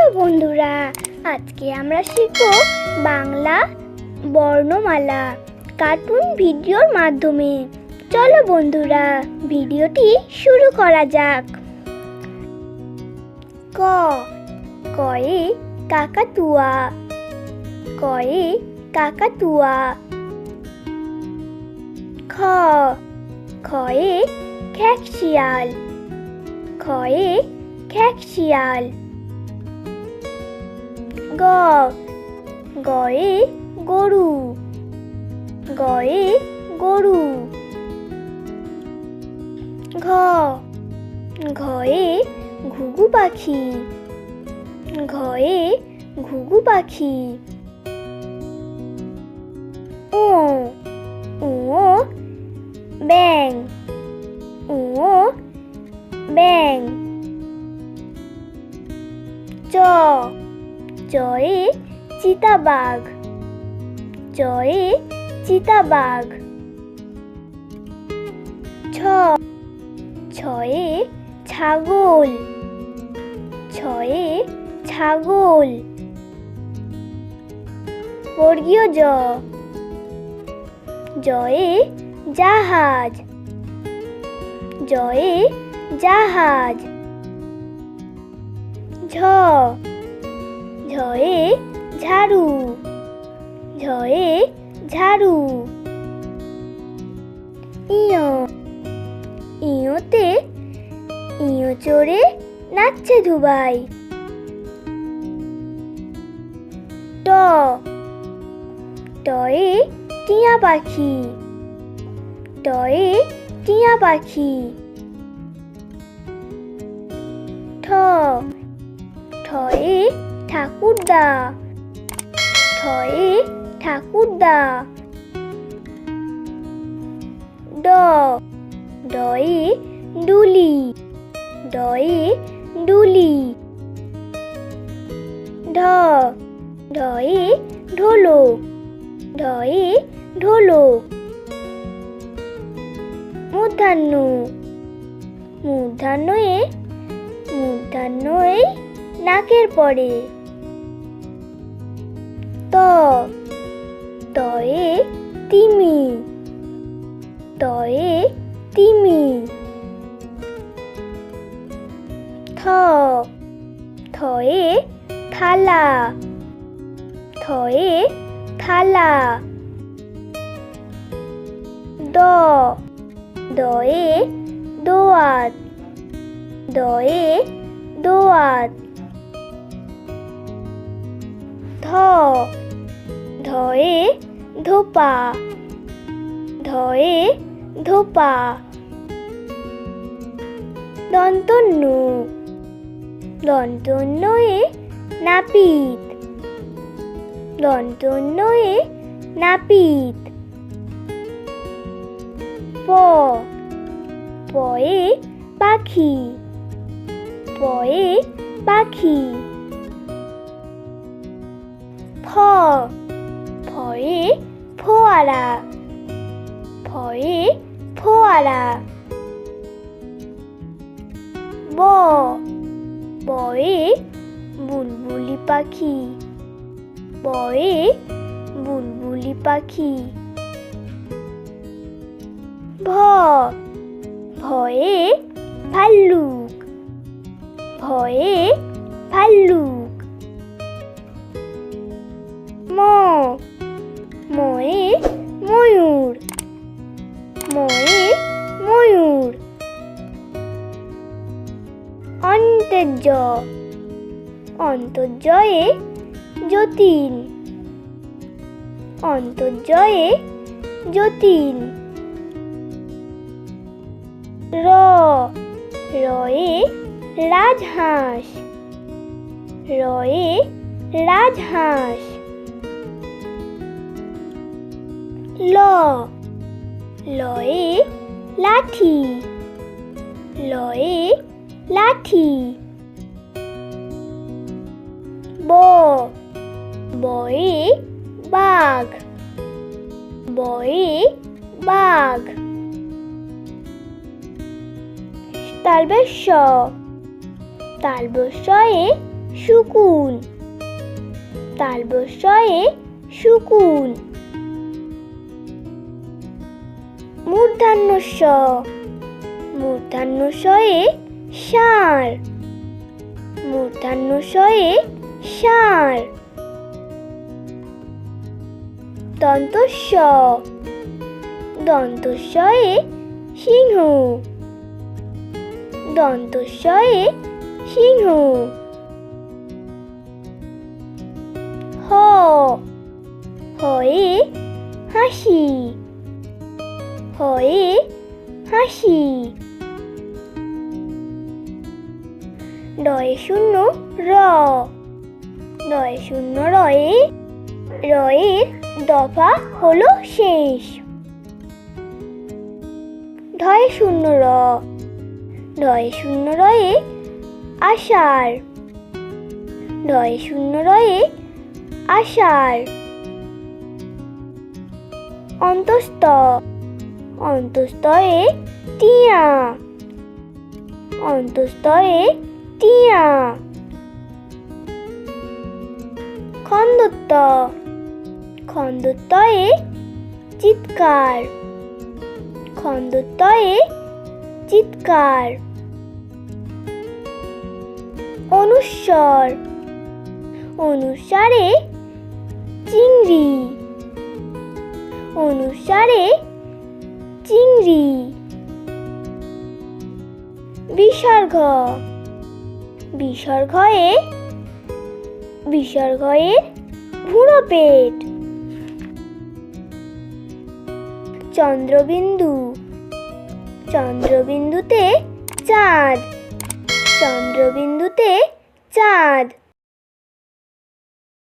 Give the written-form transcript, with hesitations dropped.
Hello বন্ধুরা, আজকে আমরা শিখব বাংলা বর্ণমালা কার্টুন ভিডিওর মাধ্যমে। চলো বন্ধুরা, ভিডিওটি শুরু করা যাক। ক, কয়ে কাকাতুয়া, কয়ে কাকাতুয়া। খ, খয়ে খেকশিয়াল, খয়ে খেকশিয়াল। গ, গয়ে গরু, গয়ে গরু। ঘ, ঘয়ে ঘুঘু পাখি, ঘয়ে ঘুঘু পাখি। ও, ও ব্যাঙ, ও ব্যাঙ। চ, চয়ে চিতাবাঘ, চয়ে চিতাবাঘ। ছ, ছয়ে ছাগল, ছয়ে ছাগল। বর্গীয় জ, জয়ে জাহাজ, জয়ে জাহাজ। ঝ, ঝয়ে ঝাড়ু, ঝয়ে ঝাড়ু। ইয়, ইয়তে ইয় চড়ে নাচছে ধুবাই। ট, টয়ে টিয়া পাখি, টয়ে টিয়া পাখি। ঠ, ঠয়ে ঠাকুরদা, ঠয়ে ঠাকুরদা। ড, ডয়ে ডুলি, ডয়ে ডুলি। ঢ, ঢয়ে ঢোলক, ঢয়ে ঢোলক। মূর্ধন্য, মূর্ধন্যয়ে মূর্ধন্যয়ে নাকের পরে। ত, তয়ে তিমি, তয়ে তিমি। থ, থয়ে থালা, থয়ে থালা। দ, দয়ে দোয়াত, দয়ে দোয়াত। ধ, ধয়ে ধোপা, ধয়ে ধোপা। দন্তন্য, দন্তন্যয়ে নাপিত, দন্তন্যয়ে নাপিত। প, পয়ে পাখি, পয়ে পাখি। ফ, ফয়ে ফোয়ারা, ফয়ে ফোয়ারা। ব, বয়ে বুলবুলি পাখি, বয়ে বুলবুলি পাখি। ভ, ভয়ে ভাল্লুক, ভয়ে ভাল্লুক। ম, ময়ে ময়ূর, ময়ে ময়ূর। অন্তর্য, অন্তর্জয়ে যতীন, অন্তর্জয়ে যতীন। র, রয়ে রাজহাঁস, রয়ে রাজহাঁস। ল, লয়ে লাঠি, লয়ে লাঠি। ব, বয়ে বাঘ, বয়ে বাঘ। তালবেশ, তালবশয়ে শুকুন। তালবস্যয়ে শুকুন। মূর্ধন্য ষ। মূর্ধন্য শয়ে ষাঁড়। মূর্ধন্য শয়ে ষাঁড়। দন্তস্ব। দন্তস্বয়ে সিংহ। দন্তস্বয়ে সিংহ। হ। হয়ে হাসি। হয়ে হাসি। রয়ে শূন্য র। রয়ে শূন্য রয়ে রয়ের দফা হলো শেষ। ঢয়ে শূন্য র। ঢয়ে শূন্য রয়ে আষাঢ়। ঢয়ে শূন্য রয়ে আষাঢ়। অন্তস্থ। অন্তস্থয়ে টিয়া। অন্তস্থয়ে টিয়া। খন্দত্ব। খন্দত্বয়ে চিৎকার। খন্দত্বয়ে চিৎকার। অনুস্বর। অনুস্বারে চিংড়ি। অনুস্বারে চিংড়ি। বিসর্গ। বিসর্গয়ে বিসর্গয়ের ভুরো পেট। চন্দ্রবিন্দু। চন্দ্রবিন্দুতে চাঁদ। চন্দ্রবিন্দুতে চাঁদ।